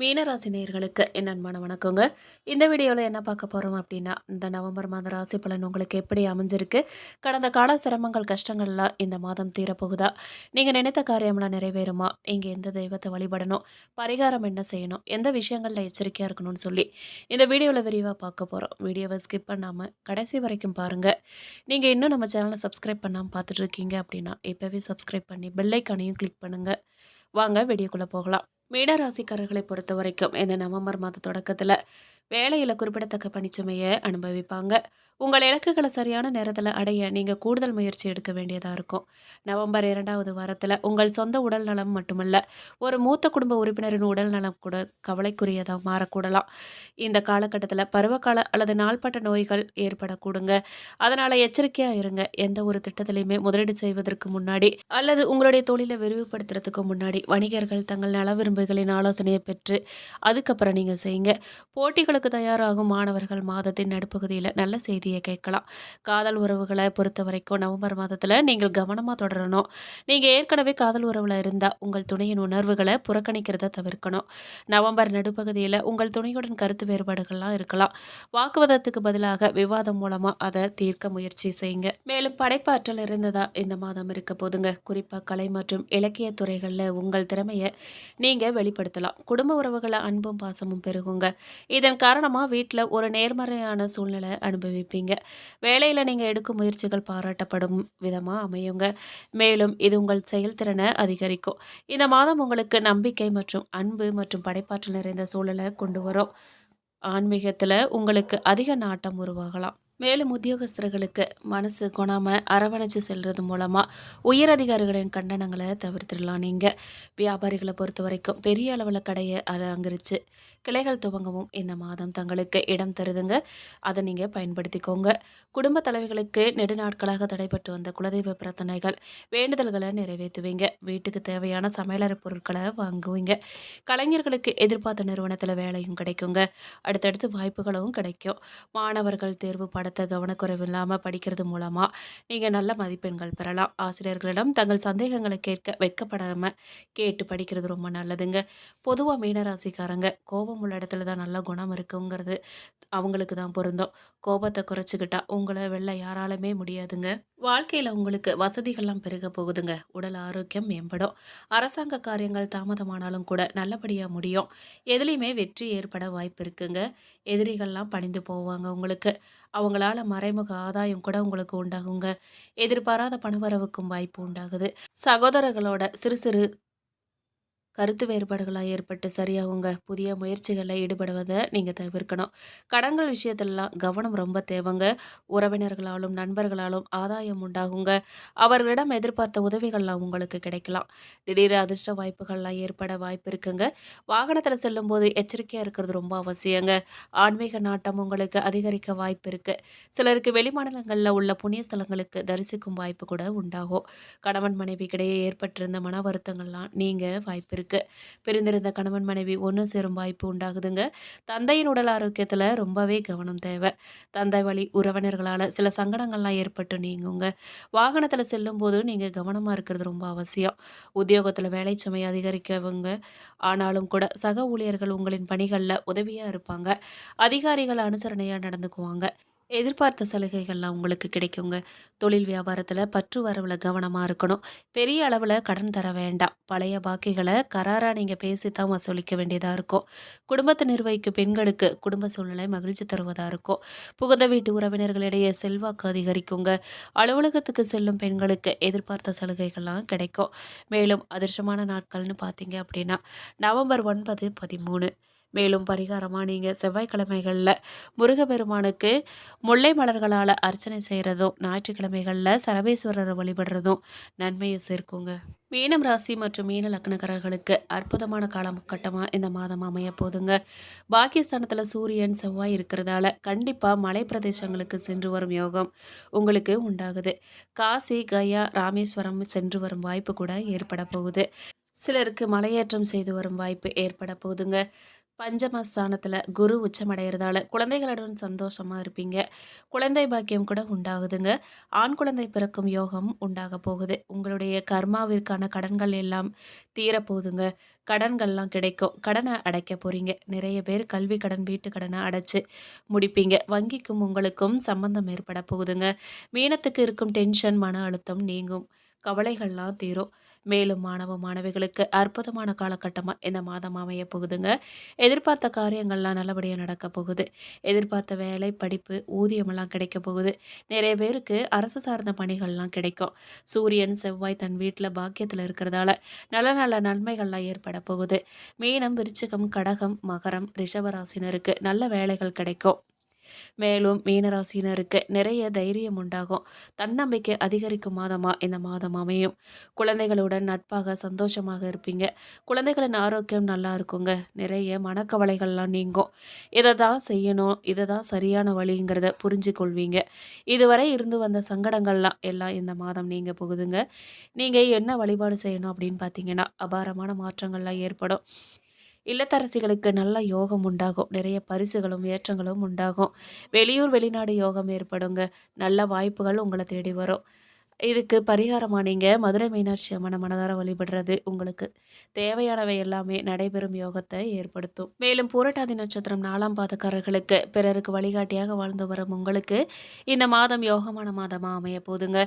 மீனராசி நேயர்களுக்கு என் அன்பான வணக்கங்க. இந்த வீடியோவில் என்ன பார்க்க போகிறோம் அப்படின்னா, இந்த நவம்பர் மாத ராசி பலன் உங்களுக்கு எப்படி அமைஞ்சிருக்கு? கடந்த கால சிரமங்கள், கஷ்டங்கள்லாம் இந்த மாதம் தீரப்போகுதா? நீங்கள் நினைத்த காரியம்லாம் நிறைவேறுமா? நீங்கள் எந்த தெய்வத்தை வழிபடணும்? பரிகாரம் என்ன செய்யணும்? எந்த விஷயங்களில் எச்சரிக்கையாக இருக்கணும்னு சொல்லி இந்த வீடியோவில் விரிவாக பார்க்க போகிறோம். வீடியோவை ஸ்கிப் பண்ணாமல் கடைசி வரைக்கும் பாருங்கள். நீங்கள் இன்னும் நம்ம சேனலை சப்ஸ்கிரைப் பண்ணாமல் பார்த்துட்டு இருக்கீங்க அப்படின்னா, இப்போவே சப்ஸ்கிரைப் பண்ணி பெல் ஐக்கானையும் கிளிக் பண்ணுங்கள். வாங்க வீடியோக்குள்ளே போகலாம். மீனராசிக்காரர்களை பொறுத்த வரைக்கும் இந்த நவம்பர் மாத தொடக்கத்தில் வேலையில் குறிப்பிடத்தக்க பணிச்சுமையை அனுபவிப்பாங்க. உங்கள் இலக்குகளை சரியான நேரத்தில் அடைய நீங்கள் கூடுதல் முயற்சி எடுக்க வேண்டியதாக இருக்கும். நவம்பர் 2வது வாரத்தில் உங்கள் சொந்த உடல் நலம் மட்டுமல்ல, ஒரு மூத்த குடும்ப உறுப்பினரின் உடல் நலம் கூட கவலைக்குரியதாக மாறக்கூடலாம். இந்த காலகட்டத்தில் பருவகால அல்லது நாள்பட்ட நோய்கள் ஏற்படக்கூடுங்க. அதனால் எச்சரிக்கையாக இருங்க. எந்த ஒரு திட்டத்திலையுமே முதலீடு செய்வதற்கு முன்னாடி அல்லது உங்களுடைய தொழிலை விரிவுபடுத்துறதுக்கு முன்னாடி வணிகர்கள் தங்கள் நல விரும்புகளின் ஆலோசனையை பெற்று அதுக்கப்புறம் நீங்கள் செய்யுங்க. போட்டிகளுக்கு தயாராகும் மாணவர்கள் மாதத்தின் நடுப்பகுதியில் நல்ல செய்தியை கேட்கலாம். காதல் உறவுகளை பொறுத்த வரைக்கும் நவம்பர் மாதத்தில் நீங்கள் கவனமாக தொடரணும். நீங்கள் ஏற்கனவே காதல் உறவில் இருந்தால் உங்கள் துணையின் உணர்வுகளை புறக்கணிக்கிறத தவிர்க்கணும். நவம்பர் நடுப்பகுதியில் உங்கள் துணையுடன் கருத்து வேறுபாடுகள்லாம் இருக்கலாம். வாக்குவாதத்துக்கு பதிலாக விவாதம் மூலமாக அதை தீர்க்க முயற்சி செய்யுங்க. மேலும் படைப்பாற்றல் இருந்ததா இந்த மாதம் இருக்க போதுங்க. குறிப்பாக கலை மற்றும் இலக்கிய துறைகளில் உங்கள் திறமையை நீங்கள் வெளிப்படுத்தலாம். குடும்ப உறவுகளை அன்பும் பாசமும் பெருகுங்க. இதன் காரணமாக வீட்டில் ஒரு நேர்மறையான சூழ்நிலை அனுபவிப்பீங்க. வேலையில் நீங்கள் எடுக்கும் முயற்சிகள் பாராட்டப்படும் விதமாக அமையுங்க. மேலும் இது உங்கள் செயல்திறனை அதிகரிக்கும். இந்த மாதம் உங்களுக்கு நம்பிக்கை மற்றும் அன்பு மற்றும் படைப்பாற்றல் நிறைந்த சூழலை கொண்டு வரும். ஆன்மீகத்தில் உங்களுக்கு அதிக நாட்டம் உருவாகலாம். மேலும் உத்தியோகஸ்தர்களுக்கு மனசு கொணாமல் அரவணைச்சு செல்வது மூலமாக உயரதிகாரிகளின் கண்டனங்களை தவிர்த்திடலாம். நீங்கள் வியாபாரிகளை பொறுத்த வரைக்கும் பெரிய அளவில் கடையை அலங்கரித்து கிளைகள் துவங்கவும் இந்த மாதம் தங்களுக்கு இடம் தருதுங்க. அதை நீங்கள் பயன்படுத்திக்கோங்க. குடும்ப தலைவிகளுக்கு நெடுநாட்களாக தடைப்பட்டு வந்த குலதெய்வ பிரார்த்தனைகள் வேண்டுதல்களை நிறைவேற்றுவீங்க. வீட்டுக்கு தேவையான சமையலறை பொருட்களை வாங்குவீங்க. கலைஞர்களுக்கு எதிர்பார்த்த நிறுவனத்தில் வேலையும் கிடைக்குங்க. அடுத்தடுத்து வாய்ப்புகளும் கிடைக்கும். மாணவர்கள் தேர்வு படத்தை கவனக்குறைவு இல்லாமல் படிக்கிறது மூலமாக நீங்கள் நல்ல மதிப்பெண்கள் பெறலாம். ஆசிரியர்களிடம் தங்கள் சந்தேகங்களை கேட்க வெட்கப்படாமல் கேட்டு படிக்கிறது ரொம்ப நல்லதுங்க. பொதுவாக மீனராசிக்காரங்க கோபம் உள்ள இடத்துல தான் நல்ல குணம் இருக்குங்கிறது அவங்களுக்கு தான் பொருந்தும். கோபத்தை குறைச்சிக்கிட்டா உங்களை வெல்ல யாராலுமே முடியாதுங்க. வாழ்க்கையில் உங்களுக்கு வசதிகள்லாம் பெருக போகுதுங்க. உடல் ஆரோக்கியம் மேம்படும். அரசாங்க காரியங்கள் தாமதமானாலும் கூட நல்லபடியாக முடியும். எதுலேயுமே வெற்றி ஏற்பட வாய்ப்பு இருக்குங்க. எதிரிகள்லாம் பணிந்து போவாங்க உங்களுக்கு. அவங்களால மறைமுக ஆதாயம் கூட உங்களுக்கு உண்டாகுங்க. எதிர்பாராத பணவரவுக்கும் வாய்ப்பு உண்டாகுது. சகோதரர்களோட சிறு சிறு கருத்து வேறுபாடுகளாக ஏற்பட்டு சரியாகுங்க. புதிய முயற்சிகளில் ஈடுபடுவதை நீங்கள் தவிர்க்கணும். கடன்கள் விஷயத்திலலாம் கவனம் ரொம்ப தேவைங்க. உறவினர்களாலும் நண்பர்களாலும் ஆதாயம் உண்டாகுங்க. அவர்களிடம் எதிர்பார்த்த உதவிகள்லாம் உங்களுக்கு கிடைக்கலாம். திடீர் அதிர்ஷ்ட வாய்ப்புகள்லாம் ஏற்பட வாய்ப்பு இருக்குங்க. வாகனத்தில் செல்லும்போது எச்சரிக்கையாக இருக்கிறது ரொம்ப அவசியங்க. ஆன்மீக நாட்டம் உங்களுக்கு அதிகரிக்க வாய்ப்பு இருக்குது. சிலருக்கு வெளிமாநிலங்களில் உள்ள புண்ணிய ஸ்தலங்களுக்கு தரிசிக்கும் வாய்ப்பு கூட உண்டாகும். கணவன் மனைவிக்கிடையே ஏற்பட்டிருந்த மன வருத்தங்கள்லாம் நீங்கள் வாய்ப்பு இருக்கு. பிரிந்திருந்த கணவன் மனைவி ஒன்று சேரும் வாய்ப்பு உண்டாகுதுங்க. தந்தையின் உடல் ஆரோக்கியத்தில் ரொம்பவே கவனம் தேவை. தந்தை வழி உறவினர்களால் சில சங்கடங்கள்லாம் ஏற்பட்டு நீங்குங்க. வாகனத்தில் செல்லும்போது நீங்கள் கவனமாக இருக்கிறது ரொம்ப அவசியம். உத்தியோகத்தில் வேலை சுமை அதிகரிக்கவங்க. ஆனாலும் கூட சக ஊழியர்கள் உங்களின் பணிகளில் உதவியாக இருப்பாங்க. அதிகாரிகள் அனுசரணையாக நடந்துக்குவாங்க. எதிர்பார்த்த சலுகைகள்லாம் உங்களுக்கு கிடைக்குங்க. தொழில் வியாபாரத்தில் பற்று வரவில் கவனமாக இருக்கணும். பெரிய அளவில் கடன் தர வேண்டாம். பழைய பாக்கிகளை கராராக நீங்கள் பேசித்தான் வசூலிக்க வேண்டியதாக இருக்கும். குடும்பத்தை நிர்வகிக்கும் பெண்களுக்கு குடும்ப சூழ்நிலை மகிழ்ச்சி தருவதாக இருக்கும். புகுந்த வீட்டு உறவினர்களிடையே செல்வாக்கு அதிகரிக்குங்க. அலுவலகத்துக்கு செல்லும் பெண்களுக்கு எதிர்பார்த்த சலுகைகள்லாம் கிடைக்கும். மேலும் அதிர்ஷ்டமான நாட்கள்னு பார்த்தீங்க அப்படின்னா நவம்பர் 9, 13. மேலும் பரிகாரமாக நீங்கள் செவ்வாய்க்கிழமைகளில் முருகப்பெருமானுக்கு முல்லை மலர்களால் அர்ச்சனை செய்கிறதும் ஞாயிற்றுக்கிழமைகளில் சரபேஸ்வரரை வழிபடுறதும் நன்மையை சேர்க்குங்க. மீனம் ராசி மற்றும் மீன லக்னக்காரர்களுக்கு அற்புதமான காலகட்டமாக இந்த மாதம் அமைய போதுங்க. பாக்கியஸ்தானத்தில் சூரியன் செவ்வாய் இருக்கிறதால கண்டிப்பாக மலை பிரதேசங்களுக்கு சென்று வரும் யோகம் உங்களுக்கு உண்டாகுது. காசி, கயா, ராமேஸ்வரம் சென்று வரும் வாய்ப்பு கூட ஏற்பட போகுது. சிலருக்கு மலையேற்றம் செய்து வரும் வாய்ப்பு ஏற்பட போகுதுங்க. பஞ்சமஸ்தானத்துல குரு உச்சமடைகிறதால குழந்தைகளுடன் சந்தோஷமா இருப்பீங்க. குழந்தை பாக்கியம் கூட உண்டாகுதுங்க. ஆண் குழந்தை பிறக்கும் யோகம் உண்டாக போகுது. உங்களுடைய கர்மாவிற்கான கடன்கள் எல்லாம் தீரப்போகுதுங்க. கடன்கள்லாம் கிடைக்கும். கடனை அடைக்க போறீங்க. நிறைய பேர் கல்வி கடன், வீட்டு கடனை அடைச்சு முடிப்பீங்க. வங்கிக்கும் உங்களுக்கும் சம்பந்தம் ஏற்பட போகுதுங்க. மீனத்துக்கு இருக்கும் டென்ஷன், மன அழுத்தம் நீங்கும். கவலைகள்லாம் தீரும். மேலும் மாணவ மாணவிகளுக்கு அற்புதமான காலகட்டமா இந்த மாதம் அமைய போகுதுங்க. எதிர்பார்த்த காரியங்கள்லாம் நல்லபடியா நடக்க போகுது. எதிர்பார்த்த வேலை, படிப்பு, ஊதியமெல்லாம் கிடைக்க போகுது. நிறைய பேருக்கு அரசு சார்ந்த பணிகள்லாம் கிடைக்கும். சூரியன், செவ்வாய் தன் வீட்ல பாக்கியத்துல இருக்கிறதால நல்ல நல்ல நன்மைகள்லாம் ஏற்பட போகுது. மீனம், விருச்சிகம், கடகம், மகரம், ரிஷபராசினருக்கு நல்ல வேலைகள் கிடைக்கும். மேலும் மீனராசினருக்கு நிறைய தைரியம் உண்டாகும். தன்னம்பிக்கை அதிகரிக்கும் மாதமா இந்த மாதம் அமையும். குழந்தைகளுடன் நட்பாக சந்தோஷமாக இருப்பீங்க. குழந்தைகளின் ஆரோக்கியம் நல்லா இருக்குங்க. நிறைய மனக்கவலைகள்லாம் நீங்கும். இதை தான் செய்யணும், இதை தான் சரியான வழிங்கிறத புரிஞ்சு கொள்வீங்க. இதுவரை இருந்து வந்த சங்கடங்கள்லாம் எல்லாம் இந்த மாதம் நீங்க போகுதுங்க. நீங்க என்ன வழிபாடு செய்யணும் அப்படின்னு பார்த்தீங்கன்னா, அபாரமான மாற்றங்கள்லாம் ஏற்படும். இல்லத்தரசிகளுக்கு நல்ல யோகம் உண்டாகும். நிறைய பரிசுகளும் ஏற்றங்களும் உண்டாகும். வெளியூர் வெளிநாடு யோகம் ஏற்படுங்க. நல்ல வாய்ப்புகள் உங்களை தேடி வரும். இதுக்கு பரிகாரமா நீங்க மதுரை மீனாட்சி அம்மனை மனதார வழிபடுறது உங்களுக்கு தேவையானவை எல்லாமே நடைபெறும் யோகத்தை ஏற்படுத்தும். மேலும் பூரட்டாதி நட்சத்திரம் 4ஆம் பாதக்காரர்களுக்கு பிறருக்கு வழிகாட்டியாக வாழ்ந்து வரும் உங்களுக்கு இந்த மாதம் யோகமான மாதமா அமைய போதுங்க.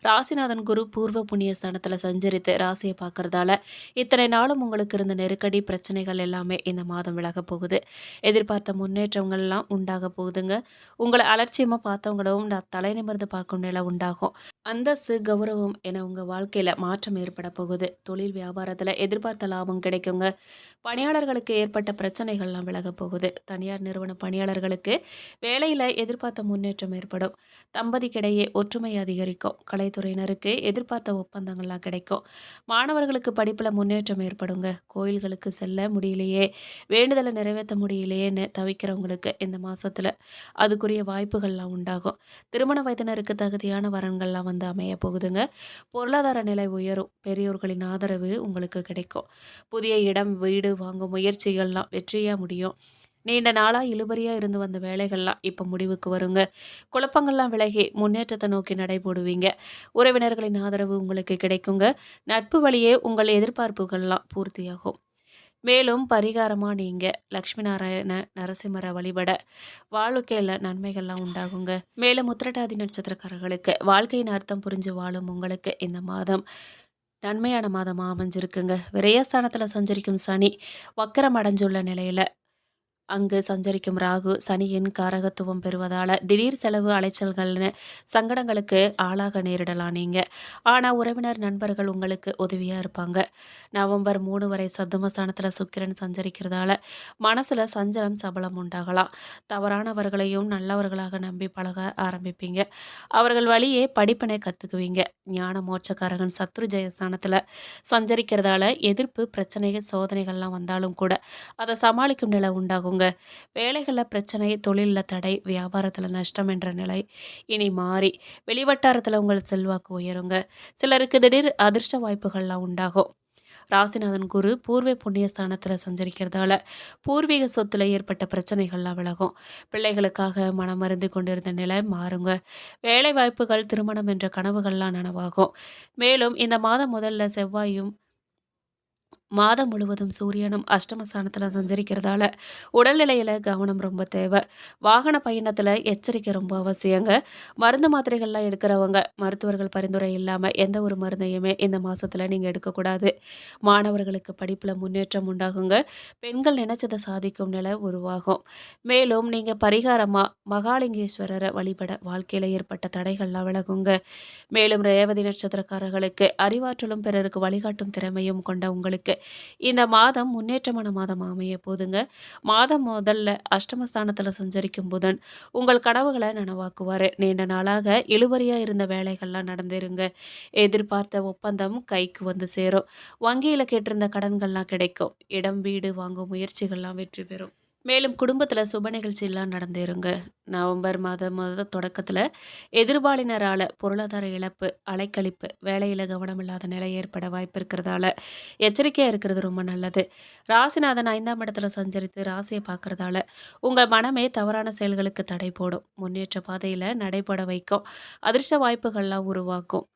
ராசிநாதன் குரு பூர்வ புண்ணிய ஸ்தானத்துல சஞ்சரித்து ராசியை பார்க்கறதால இத்தனை நாளும் உங்களுக்கு இருந்த நெருக்கடி பிரச்சனைகள் எல்லாமே இந்த மாதம் விலக போகுது. எதிர்பார்த்த முன்னேற்றங்கள்லாம் உண்டாக போகுதுங்க. உங்களை அலட்சியமா பார்த்தவங்களும் தலை நிமிர்ந்து பார்க்கும் நிலை உண்டாகும். அந்தஸ்து, கௌரவம் என உங்க வாழ்க்கையில மாற்றம் ஏற்பட போகுது. தொழில் வியாபாரத்துல எதிர்பார்த்த லாபம் கிடைக்குங்க. பணியாளர்களுக்கு ஏற்பட்ட பிரச்சனைகள்லாம் விலக போகுது. தனியார் நிறுவன பணியாளர்களுக்கு வேலையில எதிர்பார்த்த முன்னேற்றம் ஏற்படும். தம்பதிக்கிடையே ஒற்றுமை அதிகரிக்கும். கலைத்துறையினருக்கு எதிர்பார்த்த ஒப்பந்தங்கள்லாம் கிடைக்கும். மாணவர்களுக்கு படிப்புல முன்னேற்றம் ஏற்படுங்க. கோயில்களுக்கு செல்ல முடியலையே, வேண்டுதலை நிறைவேற்ற முடியலையேன்னு தவிக்கிறவங்களுக்கு இந்த மாசத்துல அதுக்குரிய வாய்ப்புகள்லாம் உண்டாகும். திருமண வயதினருக்கு தகுதியான வரன்கள்லாம் வந்து அமைய போகுதுங்க. பொருளாதார நிலை உயரும். பெரியோர்களின் ஆதரவு உங்களுக்கு கிடைக்கும். புதிய இடம், வீடு வாங்கும் முயற்சிகள்லாம் வெற்றியா முடியும். நீண்ட நாளா இழுபறியா இருந்து வந்த வேலைகள்லாம் இப்ப முடிவுக்கு வருங்க. குழப்பங்கள்லாம் விலகி முன்னேற்றத்தை நோக்கி நடைபோடுவீங்க. உறவினர்களின் ஆதரவு உங்களுக்கு கிடைக்குங்க. நட்பு வழியே உங்கள் எதிர்பார்ப்புகள்லாம் பூர்த்தியாகும். மேலும் பரிகாரமா நீங்க லக்ஷ்மி நாராயண நரசிம்மரை வழிபட வாழ்க்கையில நன்மைகள்லாம் உண்டாகுங்க. மேலும் உத்திரட்டாதி நட்சத்திரக்காரர்களுக்கு வாழ்க்கையின் அர்த்தம் புரிஞ்சு வாழும் உங்களுக்கு இந்த மாதம் நன்மையான மாதமா அமைஞ்சிருக்குங்க. விரயஸ்தானத்துல சஞ்சரிக்கும் சனி வக்கரம் அடைஞ்சுள்ள நிலையில அங்கு சஞ்சரிக்கும் ராகு சனியின் காரகத்துவம் பெறுவதால திடீர் செலவு, அலைச்சல்கள்னு சங்கடங்களுக்கு ஆளாக நேரிடலாம் நீங்க. ஆனா உறவினர், நண்பர்கள் உங்களுக்கு உதவியா இருப்பாங்க. நவம்பர் 3 வரை சத்துமஸ்தானத்துல சுக்கிரன் சஞ்சரிக்கிறதால மனசுல சஞ்சலம், சபலம் உண்டாகலாம். தவறானவர்களையும் நல்லவர்களாக நம்பி பழக ஆரம்பிப்பீங்க. அவர்கள் வழியே படிப்பினை கத்துக்குவீங்க. ஞான மோட்சக்காரகன் சத்ரு ஜெயஸ்தானத்துல சஞ்சரிக்கிறதால எதிர்ப்பு, பிரச்சனைகள், சோதனைகள்லாம் வந்தாலும் கூட அதை சமாளிக்கும் நிலை உண்டாகுங்க. வேலைகள்ல பிரச்சனை, தொழில்ல தடை, வியாபாரத்துல நஷ்டம் என்ற நிலை இனி மாறி வெளிவட்டாரத்துல உங்கள் செல்வாக்கு உயருங்க. சிலருக்கு திடீர் அதிர்ஷ்ட வாய்ப்புகள்லாம் உண்டாகும். ராசிநாதன் குரு பூர்வ புண்ணிய ஸ்தானத்துல சஞ்சரிக்கிறதால பூர்வீக சொத்துல ஏற்பட்ட பிரச்சனைகள்லாம் விலகும். பிள்ளைகளுக்காக மனமருந்து கொண்டிருந்த நிலை மாறுங்க. வேலை வாய்ப்புகள், திருமணம் என்ற கனவுகள்லாம் நனவாகும். மேலும் இந்த மாதம் முதல்ல செவ்வாயும் மாதம் முழுவதும் சூரியனும் அஷ்டமஸ்தானத்துல சஞ்சரிக்கிறதால உடல்நிலையில கவனம் ரொம்ப தேவை. வாகன பயணத்துல எச்சரிக்கை ரொம்ப அவசியங்க. மருந்து மாத்திரைகள்லாம் எடுக்கிறவங்க மருத்துவர்கள் பரிந்துரை இல்லாம எந்த ஒரு மருந்தையுமே இந்த மாசத்துல நீங்க எடுக்கக்கூடாது. மாணவர்களுக்கு படிப்புல முன்னேற்றம் உண்டாகுங்க. பெண்கள் நினைச்சதை சாதிக்கும் நிலை உருவாகும். மேலும் நீங்க பரிகாரமா மகாலிங்கேஸ்வரரை வழிபட வாழ்க்கையில ஏற்பட்ட தடைகள்லாம் விலகுங்க. மேலும் ரேவதி நட்சத்திரக்காரர்களுக்கு அறிவாற்றலும் பிறருக்கு வழிகாட்டும் திறமையும் கொண்ட உங்களுக்கு இந்த மாதம் முன்னேற்றமான மாதம் அமைய போதுங்க. மாதம் முதல்ல அஷ்டமஸ்தானத்துல சஞ்சரிக்கும் புதன் உங்கள் கனவுகளை நனவாக்குவாரு. நீண்ட நாளாக இழுபறியா இருந்த வேலைகள்லாம் நடந்துருங்க. எதிர்பார்த்த ஒப்பந்தம் கைக்கு வந்து சேரும். வங்கியில கேட்டிருந்த கடன்கள்லாம் கிடைக்கும். இடம், வீடு வாங்கும் முயற்சிகள்லாம் வெற்றி பெறும். மேலும் குடும்பத்தில் சுப நிகழ்ச்சியெல்லாம் நடந்தேறுங்க. நவம்பர் மாத தொடக்கத்தில் எதிர்பாலினரால் பொருளாதார இழப்பு, அலைக்கழிப்பு, வேலையில் கவனமில்லாத நிலை ஏற்பட வாய்ப்பு இருக்கிறதால எச்சரிக்கையாக இருக்கிறது ரொம்ப நல்லது. ராசிநாதன் 5ஆம் இடத்துல சஞ்சரித்து ராசியை பார்க்கறதால உங்கள் மனமே தவறான செயல்களுக்கு தடை போடும். முன்னேற்ற பாதையில் நடைபெற வைக்கும். அதிர்ஷ்ட வாய்ப்புகள்லாம் உருவாக்கும்.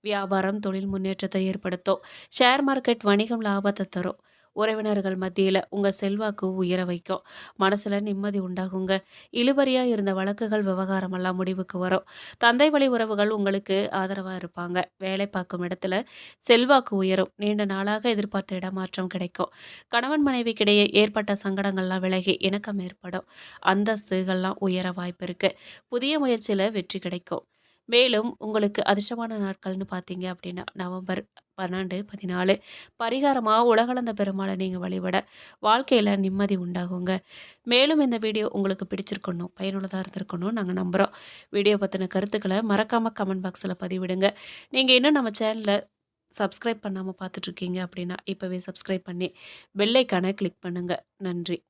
வியாபாரம், தொழில் முன்னேற்றத்தை ஏற்படுத்தும். ஷேர் மார்க்கெட் வணிகம் லாபத்தை தரும். உறவினர்கள் மத்தியில் உங்கள் செல்வாக்கு உயர வைக்கும். மனசில் நிம்மதி உண்டாகுங்க. இழுபறியாக இருந்த வழக்குகள், விவகாரமெல்லாம் முடிவுக்கு வரும். தந்தை வழி உறவுகள் உங்களுக்கு ஆதரவாக இருப்பாங்க. வேலை பார்க்கும் இடத்துல செல்வாக்கு உயரும். நீண்ட நாளாக எதிர்பார்த்த இடமாற்றம் கிடைக்கும். கணவன் மனைவிக்கிடையே ஏற்பட்ட சங்கடங்கள்லாம் விலகி இணக்கம் ஏற்படும். அந்தஸ்துகள்லாம் உயர வாய்ப்பு இருக்குது. புதிய முயற்சியில் வெற்றி கிடைக்கும். மேலும் உங்களுக்கு அதிர்ஷ்டமான நாட்கள்னு பார்த்தீங்க அப்படின்னா நவம்பர் 12, 14 பரிகாரமாக உலகளந்த பெருமாளை நீங்கள் வழிபட வாழ்க்கையில் நிம்மதி உண்டாகுங்க. மேலும் இந்த வீடியோ உங்களுக்கு பிடிச்சிருக்கணும், பயனுள்ளதாக இருந்திருக்கணும் நாங்கள் நம்புகிறோம். வீடியோ பற்றின கருத்துக்களை மறக்காமல் கமெண்ட் பாக்ஸில் பதிவிடுங்க. நீங்கள் இன்னும் நம்ம சேனலை சப்ஸ்கிரைப் பண்ணாமல் பார்த்துட்ருக்கீங்க அப்படின்னா இப்போவே சப்ஸ்கிரைப் பண்ணி பெல் ஐக்கானை கிளிக் பண்ணுங்கள். நன்றி.